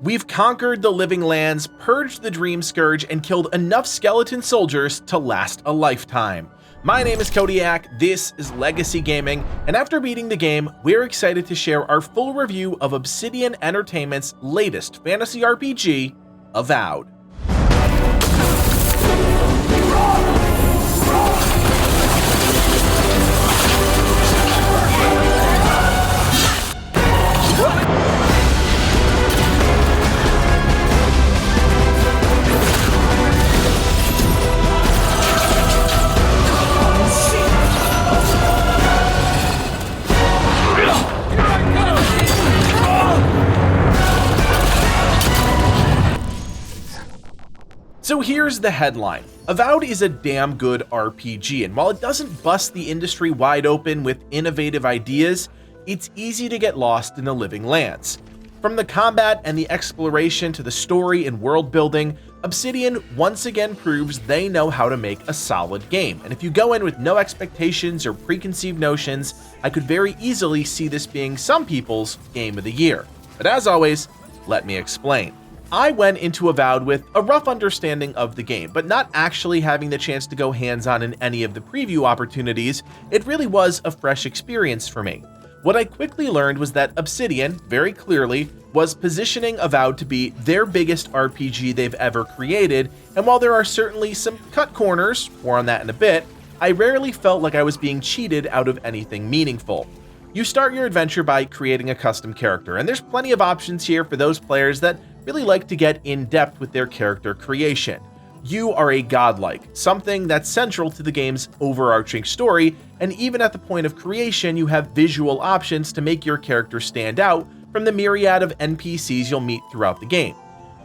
We've conquered the living lands, purged the Dream Scourge, and killed enough skeleton soldiers to last a lifetime. My name is Kodiak, this is Legacy Gaming, and after beating the game, we're excited to share our full review of Obsidian Entertainment's latest fantasy RPG, Avowed. So here's the headline. Avowed is a damn good RPG, and while it doesn't bust the industry wide open with innovative ideas, it's easy to get lost in the living lands. From the combat and the exploration to the story and world building, Obsidian once again proves they know how to make a solid game. And if you go in with no expectations or preconceived notions, I could very easily see this being some people's game of the year. But as always, let me explain. I went into Avowed with a rough understanding of the game, but not actually having the chance to go hands-on in any of the preview opportunities. It really was a fresh experience for me. What I quickly learned was that Obsidian, very clearly, was positioning Avowed to be their biggest RPG they've ever created, and while there are certainly some cut corners, more on that in a bit, I rarely felt like I was being cheated out of anything meaningful. You start your adventure by creating a custom character, and there's plenty of options here for those players that really like to get in depth with their character creation. You are a godlike, something that's central to the game's overarching story, and even at the point of creation, you have visual options to make your character stand out from the myriad of NPCs you'll meet throughout the game.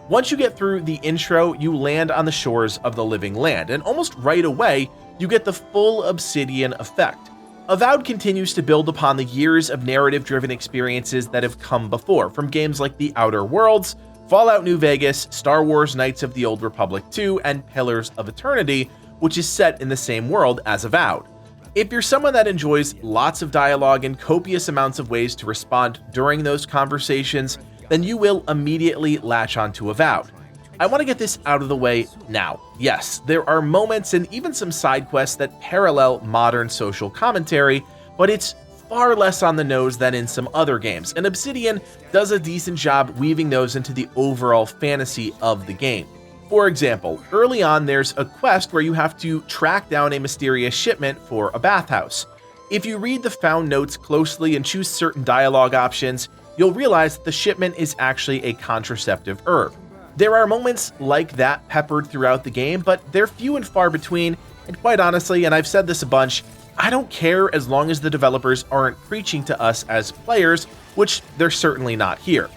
Once you get through the intro, you land on the shores of the living land, and almost right away, you get the full Obsidian effect. Avowed continues to build upon the years of narrative-driven experiences that have come before, from games like The Outer Worlds, Fallout New Vegas, Star Wars Knights of the Old Republic 2, and Pillars of Eternity, which is set in the same world as Avowed. If you're someone that enjoys lots of dialogue and copious amounts of ways to respond during those conversations, then you will immediately latch onto Avowed. I want to get this out of the way now. Yes, there are moments and even some side quests that parallel modern social commentary, but it's far less on the nose than in some other games, and Obsidian does a decent job weaving those into the overall fantasy of the game. For example, early on there's a quest where you have to track down a mysterious shipment for a bathhouse. If you read the found notes closely and choose certain dialogue options, you'll realize that the shipment is actually a contraceptive herb. There are moments like that peppered throughout the game, but they're few and far between, and quite honestly, and I've said this a bunch, I don't care as long as the developers aren't preaching to us as players, which they're certainly not here.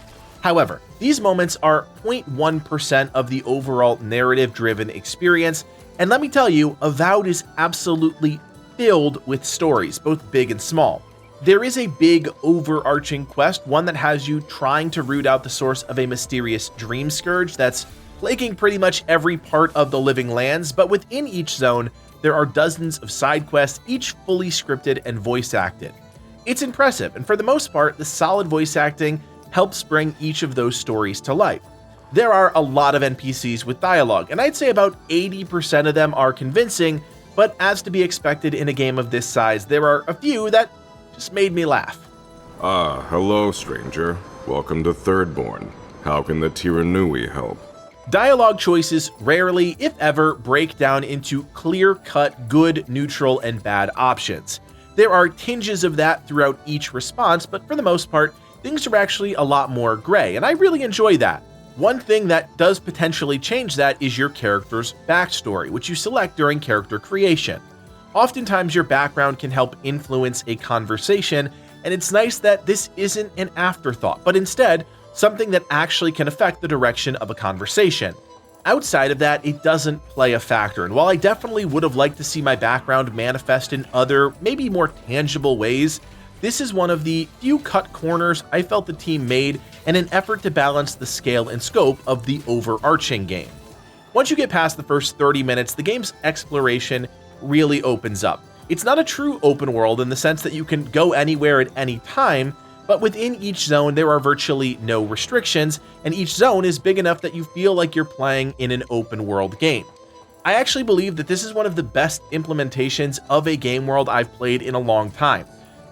However, these moments are 0.1% of the overall narrative-driven experience, and let me tell you, Avowed is absolutely filled with stories, both big and small. There is a big overarching quest, one that has you trying to root out the source of a mysterious dream scourge that's plaguing pretty much every part of the living lands, but within each zone, there are dozens of side quests, each fully scripted and voice acted. It's impressive, and for the most part, the solid voice acting helps bring each of those stories to life. There are a lot of NPCs with dialogue, and I'd say about 80% of them are convincing, but as to be expected in a game of this size, there are a few that just made me laugh. Hello, stranger. Welcome to Thirdborn. How can the Tiranui help? Dialogue choices rarely, if ever, break down into clear-cut good, neutral, and bad options. There are tinges of that throughout each response, but for the most part, things are actually a lot more gray, and I really enjoy that. One thing that does potentially change that is your character's backstory, which you select during character creation. Oftentimes, your background can help influence a conversation, and it's nice that this isn't an afterthought, but instead, something that actually can affect the direction of a conversation. Outside of that, it doesn't play a factor, and while I definitely would have liked to see my background manifest in other, maybe more tangible ways, this is one of the few cut corners I felt the team made in an effort to balance the scale and scope of the overarching game. Once you get past the first 30 minutes, the game's exploration really opens up. It's not a true open world in the sense that you can go anywhere at any time, But within each zone, there are virtually no restrictions, and each zone is big enough that you feel like you're playing in an open world game. I actually believe that this is one of the best implementations of a game world I've played in a long time.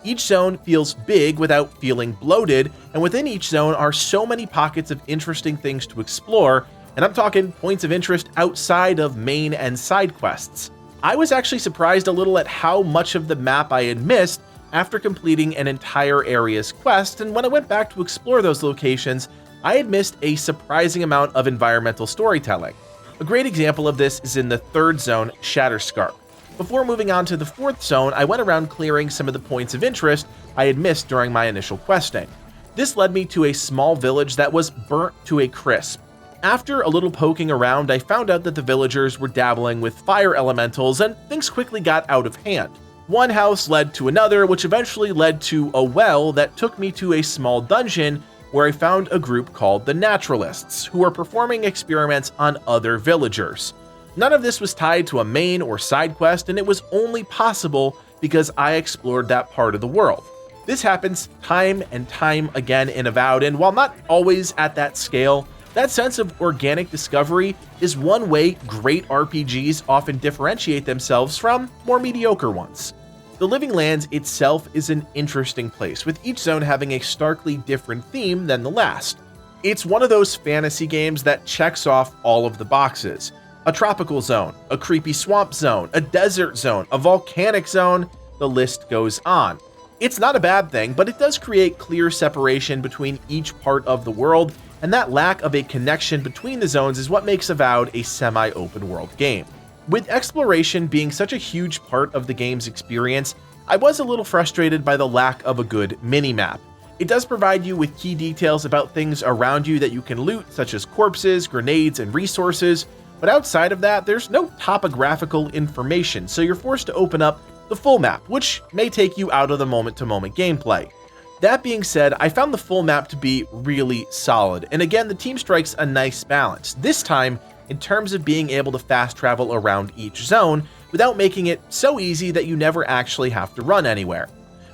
Each zone feels big without feeling bloated, and within each zone are so many pockets of interesting things to explore, and I'm talking points of interest outside of main and side quests. I was actually surprised a little at how much of the map I had missed after completing an entire area's quest, and when I went back to explore those locations, I had missed a surprising amount of environmental storytelling. A great example of this is in the third zone, Shatterscarp. Before moving on to the fourth zone, I went around clearing some of the points of interest I had missed during my initial questing. This led me to a small village that was burnt to a crisp. After a little poking around, I found out that the villagers were dabbling with fire elementals, and things quickly got out of hand. One house led to another, which eventually led to a well that took me to a small dungeon where I found a group called the Naturalists, who were performing experiments on other villagers. None of this was tied to a main or side quest, and it was only possible because I explored that part of the world. This happens time and time again in Avowed, and while not always at that scale, that sense of organic discovery is one way great RPGs often differentiate themselves from more mediocre ones. The Living Lands itself is an interesting place, with each zone having a starkly different theme than the last. It's one of those fantasy games that checks off all of the boxes. A tropical zone, a creepy swamp zone, a desert zone, a volcanic zone, the list goes on. It's not a bad thing, but it does create clear separation between each part of the world, and that lack of a connection between the zones is what makes Avowed a semi-open world game. With exploration being such a huge part of the game's experience, I was a little frustrated by the lack of a good minimap. It does provide you with key details about things around you that you can loot, such as corpses, grenades, and resources, but outside of that, there's no topographical information, so you're forced to open up the full map, which may take you out of the moment-to-moment gameplay. That being said, I found the full map to be really solid, and again, the team strikes a nice balance, this time in terms of being able to fast travel around each zone without making it so easy that you never actually have to run anywhere.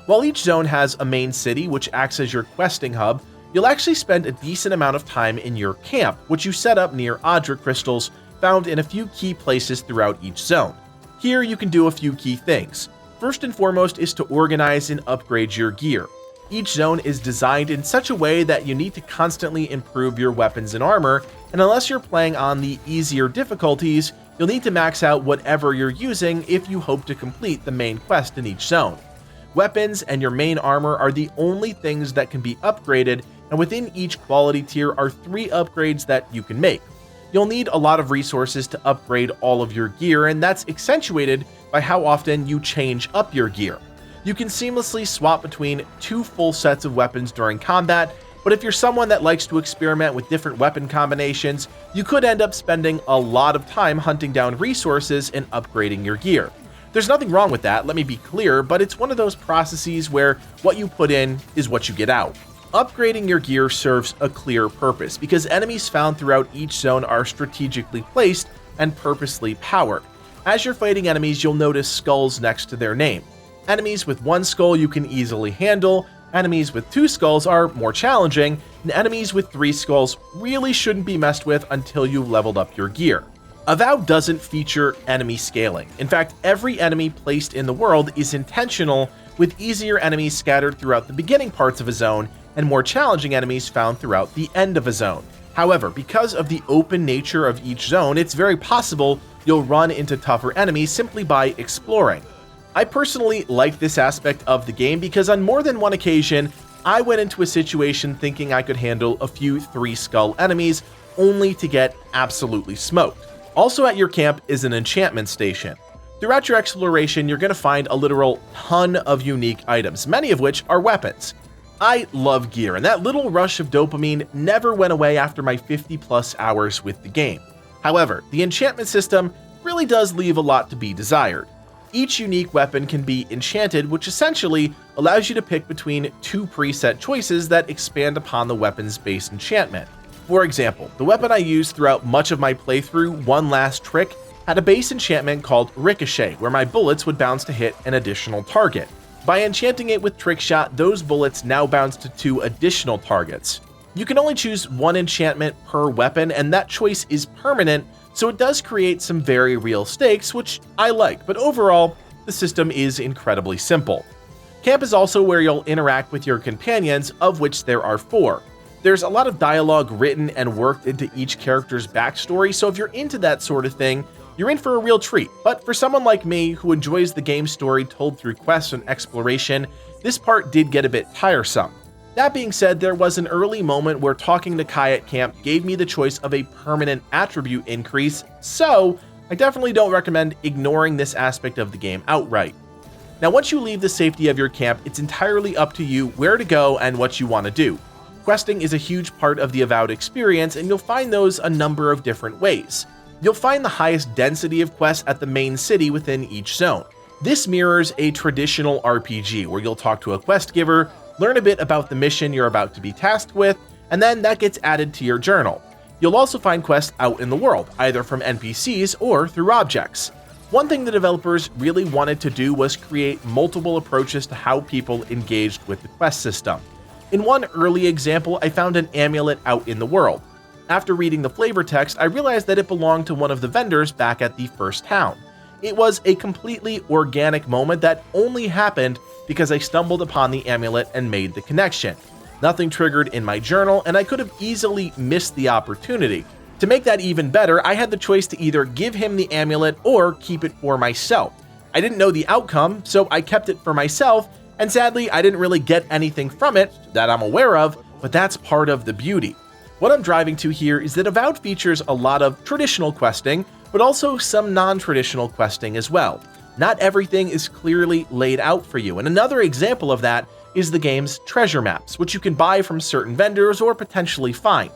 While each zone has a main city which acts as your questing hub, you'll actually spend a decent amount of time in your camp, which you set up near Audra crystals found in a few key places throughout each zone. Here you can do a few key things. First and foremost is to organize and upgrade your gear. Each zone is designed in such a way that you need to constantly improve your weapons and armor, and unless you're playing on the easier difficulties, you'll need to max out whatever you're using if you hope to complete the main quest in each zone. Weapons and your main armor are the only things that can be upgraded, and within each quality tier are 3 upgrades that you can make. You'll need a lot of resources to upgrade all of your gear, and that's accentuated by how often you change up your gear. You can seamlessly swap between 2 full sets of weapons during combat, but if you're someone that likes to experiment with different weapon combinations, you could end up spending a lot of time hunting down resources and upgrading your gear. There's nothing wrong with that, let me be clear, but it's one of those processes where what you put in is what you get out. Upgrading your gear serves a clear purpose, because enemies found throughout each zone are strategically placed and purposely powered. As you're fighting enemies, you'll notice skulls next to their name. Enemies with 1 skull you can easily handle, enemies with 2 skulls are more challenging, and enemies with 3 skulls really shouldn't be messed with until you've leveled up your gear. Avowed doesn't feature enemy scaling. In fact, every enemy placed in the world is intentional, with easier enemies scattered throughout the beginning parts of a zone and more challenging enemies found throughout the end of a zone. However, because of the open nature of each zone, it's very possible you'll run into tougher enemies simply by exploring. I personally like this aspect of the game because on more than one occasion, I went into a situation thinking I could handle a few 3-skull enemies, only to get absolutely smoked. Also at your camp is an enchantment station. Throughout your exploration, you're going to find a literal ton of unique items, many of which are weapons. I love gear, and that little rush of dopamine never went away after my 50+ hours with the game. However, the enchantment system really does leave a lot to be desired. Each unique weapon can be enchanted, which essentially allows you to pick between 2 preset choices that expand upon the weapon's base enchantment. For example, the weapon I used throughout much of my playthrough, One Last Trick, had a base enchantment called Ricochet, where my bullets would bounce to hit an additional target. By enchanting it with Trick Shot, those bullets now bounce to 2 additional targets. You can only choose 1 enchantment per weapon, and that choice is permanent, so it does create some very real stakes, which I like, but overall, the system is incredibly simple. Camp is also where you'll interact with your companions, of which there are 4. There's a lot of dialogue written and worked into each character's backstory, so if you're into that sort of thing, you're in for a real treat. But for someone like me who enjoys the game's story told through quests and exploration, this part did get a bit tiresome. That being said, there was an early moment where talking to Kai at camp gave me the choice of a permanent attribute increase, so I definitely don't recommend ignoring this aspect of the game outright. Now, once you leave the safety of your camp, it's entirely up to you where to go and what you want to do. Questing is a huge part of the Avowed experience, and you'll find those a number of different ways. You'll find the highest density of quests at the main city within each zone. This mirrors a traditional RPG where you'll talk to a quest giver, learn a bit about the mission you're about to be tasked with, and then that gets added to your journal. You'll also find quests out in the world, either from NPCs or through objects. One thing the developers really wanted to do was create multiple approaches to how people engaged with the quest system. In one early example, I found an amulet out in the world. After reading the flavor text, I realized that it belonged to one of the vendors back at the first town. It was a completely organic moment that only happened because I stumbled upon the amulet and made the connection. Nothing triggered in my journal, and I could have easily missed the opportunity. To make that even better, I had the choice to either give him the amulet or keep it for myself. I didn't know the outcome, so I kept it for myself, and sadly, I didn't really get anything from it that I'm aware of, but that's part of the beauty. What I'm driving to here is that Avowed features a lot of traditional questing, but also some non-traditional questing as well. Not everything is clearly laid out for you, and another example of that is the game's treasure maps, which you can buy from certain vendors or potentially find.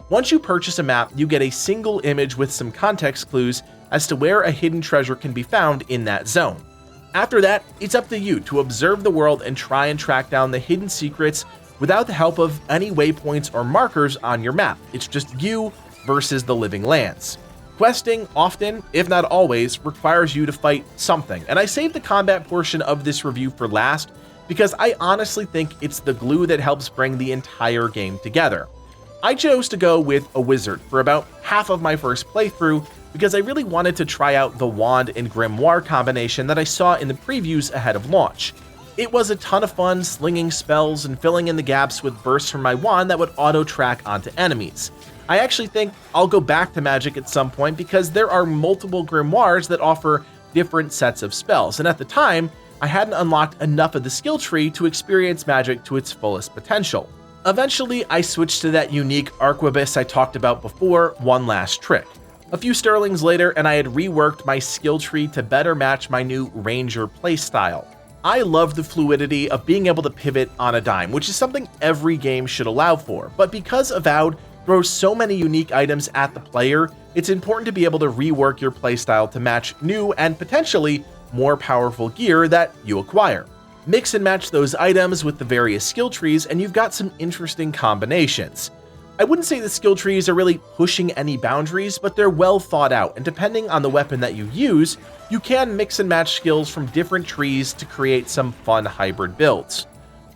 Once you purchase a map, you get a single image with some context clues as to where a hidden treasure can be found in that zone. After that, it's up to you to observe the world and try and track down the hidden secrets without the help of any waypoints or markers on your map. It's just you versus the living lands. Questing often, if not always, requires you to fight something, and I saved the combat portion of this review for last because I honestly think it's the glue that helps bring the entire game together. I chose to go with a wizard for about half of my first playthrough because I really wanted to try out the wand and grimoire combination that I saw in the previews ahead of launch. It was a ton of fun slinging spells and filling in the gaps with bursts from my wand that would auto-track onto enemies. I actually think I'll go back to magic at some point because there are multiple grimoires that offer different sets of spells, and at the time, I hadn't unlocked enough of the skill tree to experience magic to its fullest potential. Eventually, I switched to that unique arquebus I talked about before, one last trick. A few sterlings later, and I had reworked my skill tree to better match my new ranger playstyle. I love the fluidity of being able to pivot on a dime, which is something every game should allow for, but because Avowed throws so many unique items at the player, it's important to be able to rework your playstyle to match new and potentially more powerful gear that you acquire. Mix and match those items with the various skill trees and you've got some interesting combinations. I wouldn't say the skill trees are really pushing any boundaries, but they're well thought out, and depending on the weapon that you use, you can mix and match skills from different trees to create some fun hybrid builds.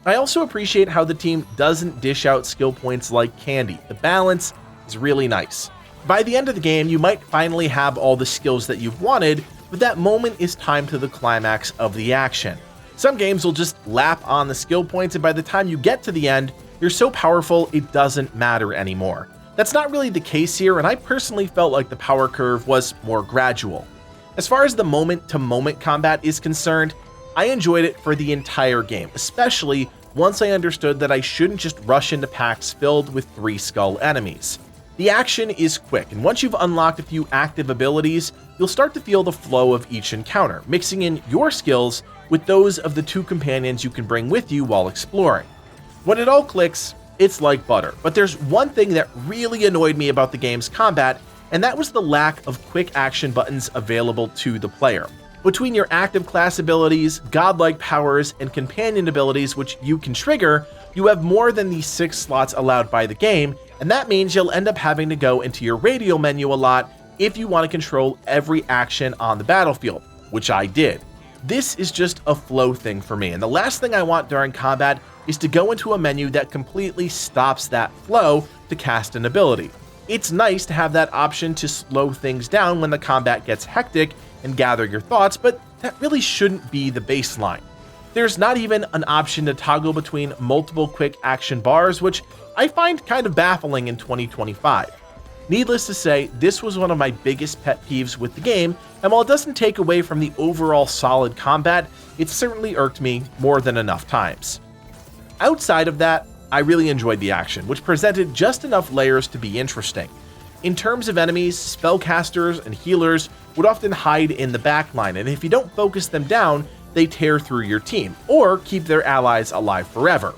I also appreciate how the team doesn't dish out skill points like candy. The balance is really nice. By the end of the game, you might finally have all the skills that you've wanted, but that moment is timed to the climax of the action. Some games will just lap on the skill points, and by the time you get to the end, you're so powerful it doesn't matter anymore. That's not really the case here, and I personally felt like the power curve was more gradual. As far as the moment-to-moment combat is concerned, I enjoyed it for the entire game, especially once I understood that I shouldn't just rush into packs filled with 3 skull enemies. The action is quick, and once you've unlocked a few active abilities, you'll start to feel the flow of each encounter, mixing in your skills with those of the 2 companions you can bring with you while exploring. When it all clicks, it's like butter, but there's one thing that really annoyed me about the game's combat, and that was the lack of quick action buttons available to the player. Between your active class abilities, godlike powers, and companion abilities which you can trigger, you have more than the 6 slots allowed by the game, and that means you'll end up having to go into your radial menu a lot if you want to control every action on the battlefield, which I did. This is just a flow thing for me, and the last thing I want during combat is to go into a menu that completely stops that flow to cast an ability. It's nice to have that option to slow things down when the combat gets hectic and gather your thoughts, but that really shouldn't be the baseline. There's not even an option to toggle between multiple quick action bars, which I find kind of baffling in 2025. Needless to say, this was one of my biggest pet peeves with the game, and while it doesn't take away from the overall solid combat, it certainly irked me more than enough times. Outside of that, I really enjoyed the action, which presented just enough layers to be interesting. In terms of enemies, spellcasters and healers would often hide in the backline, and if you don't focus them down, they tear through your team, or keep their allies alive forever.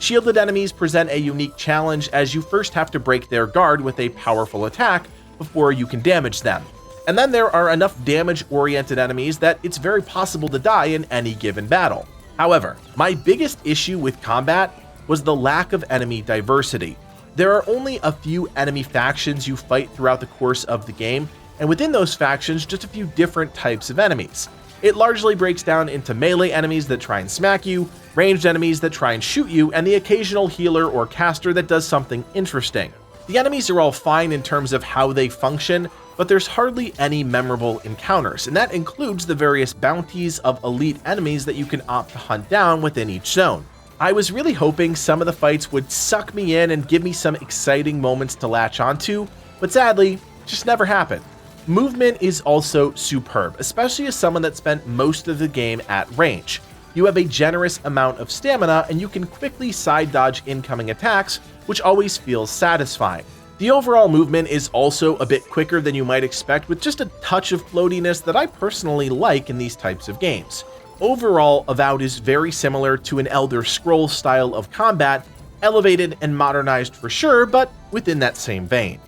Shielded enemies present a unique challenge, as you first have to break their guard with a powerful attack before you can damage them. And then there are enough damage-oriented enemies that it's very possible to die in any given battle. However, my biggest issue with combat was the lack of enemy diversity. There are only a few enemy factions you fight throughout the course of the game, and within those factions, just a few different types of enemies. It largely breaks down into melee enemies that try and smack you, ranged enemies that try and shoot you, and the occasional healer or caster that does something interesting. The enemies are all fine in terms of how they function, but there's hardly any memorable encounters, and that includes the various bounties of elite enemies that you can opt to hunt down within each zone. I was really hoping some of the fights would suck me in and give me some exciting moments to latch onto, but sadly, it just never happened. Movement is also superb, especially as someone that spent most of the game at range. You have a generous amount of stamina, and you can quickly side dodge incoming attacks, which always feels satisfying. The overall movement is also a bit quicker than you might expect, with just a touch of floatiness that I personally like in these types of games. Overall, Avowed is very similar to an Elder Scrolls style of combat, elevated and modernized for sure, but within that same vein.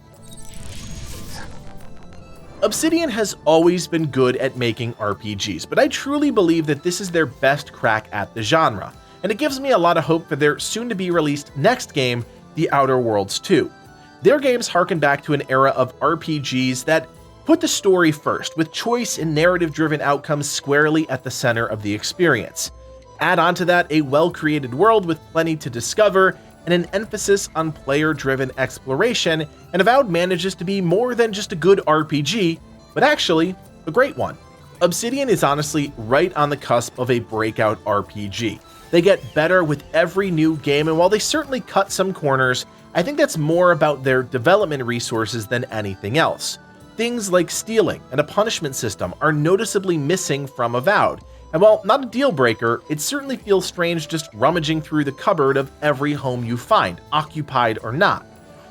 Obsidian has always been good at making RPGs, but I truly believe that this is their best crack at the genre, and it gives me a lot of hope for their soon-to-be-released next game, The Outer Worlds 2. Their games harken back to an era of RPGs that put the story first, with choice and narrative-driven outcomes squarely at the center of the experience. Add on to that a well-created world with plenty to discover, and an emphasis on player-driven exploration, and Avowed manages to be more than just a good RPG, but actually a great one. Obsidian is honestly right on the cusp of a breakout RPG. They get better with every new game, and while they certainly cut some corners, I think that's more about their development resources than anything else. Things like stealing and a punishment system are noticeably missing from Avowed, and while not a deal breaker, it certainly feels strange just rummaging through the cupboard of every home you find, occupied or not.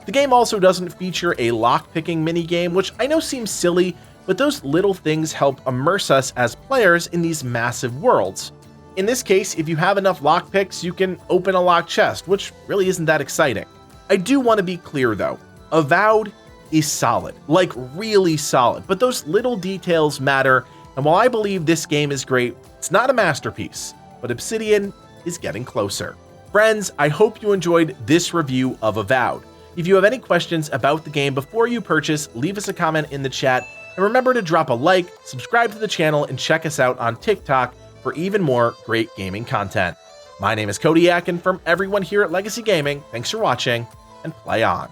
The game also doesn't feature a lockpicking minigame, which I know seems silly, but those little things help immerse us as players in these massive worlds. In this case, if you have enough lockpicks, you can open a locked chest, which really isn't that exciting. I do want to be clear though, Avowed is solid, like really solid, but those little details matter, and while I believe this game is great, it's not a masterpiece, but Obsidian is getting closer. Friends, I hope you enjoyed this review of Avowed. If you have any questions about the game before you purchase, leave us a comment in the chat, and remember to drop a like, subscribe to the channel, and check us out on TikTok for even more great gaming content. My name is Kodiak, and from everyone here at Legacy Gaming, thanks for watching, and play on.